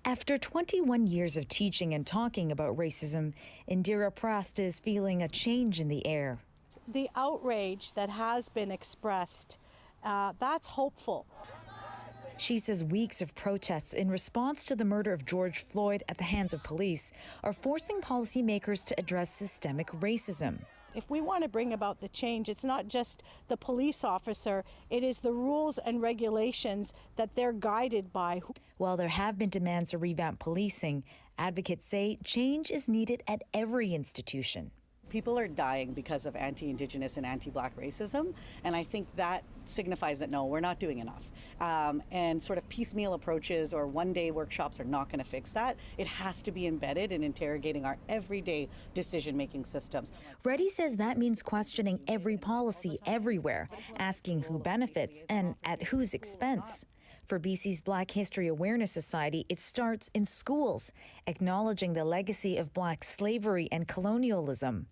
After 21 years of teaching and talking about racism, Indira Prast is feeling a change in the air. The outrage that has been expressed, that's hopeful. She says weeks of protests in response to the murder of George Floyd at the hands of police are forcing policymakers to address systemic racism. If we want to bring about the change, it's not just the police officer, it is the rules and regulations that they're guided by. While there have been demands to revamp policing, advocates say change is needed at every institution. People are dying because of anti-Indigenous and anti-Black racism, and I think that signifies that no, we're not doing enough. And sort of piecemeal approaches or one-day workshops are not going to fix that. It has to be embedded in interrogating our everyday decision-making systems. Reddy says that means questioning every policy everywhere, asking who benefits and at whose expense. For BC's Black History Awareness Society, it starts in schools, acknowledging the legacy of Black slavery and colonialism.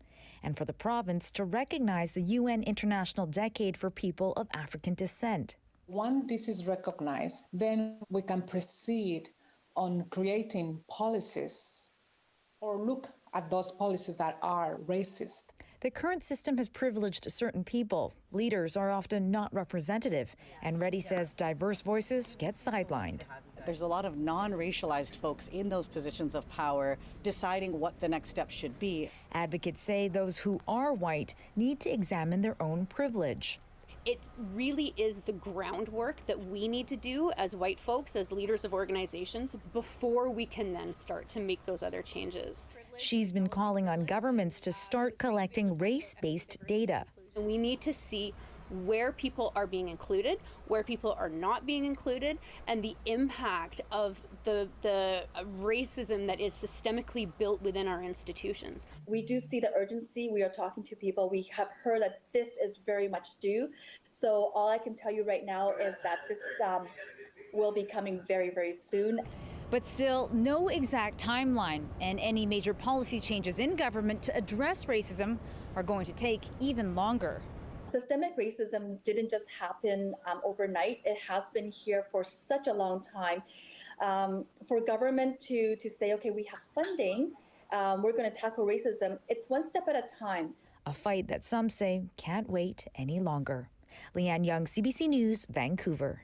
And for the province to recognize the UN International Decade for People of African Descent. Once this is recognized, then we can proceed on creating policies or look at those policies that are racist. The current system has privileged certain people. Leaders are often not representative, and Reddy says diverse voices get sidelined. There's a lot of non-racialized folks in those positions of power deciding what the next step should be. Advocates say those who are white need to examine their own privilege. It really is the groundwork that we need to do as white folks, as leaders of organizations, before we can then start to make those other changes. She's been calling on governments to start collecting race-based data. We need to see where people are being included, where people are not being included, and the impact of the racism that is systemically built within our institutions. We do see the urgency. We are talking to people. We have heard that this is very much due. So all I can tell you right now is that this will be coming very, very soon. But still, no exact timeline, and any major policy changes in government to address racism are going to take even longer. Systemic racism didn't just happen overnight. It has been here for such a long time. For government to say, okay, we have funding, we're going to tackle racism, it's one step at a time. A fight that some say can't wait any longer. Lien Yeung, CBC News, Vancouver.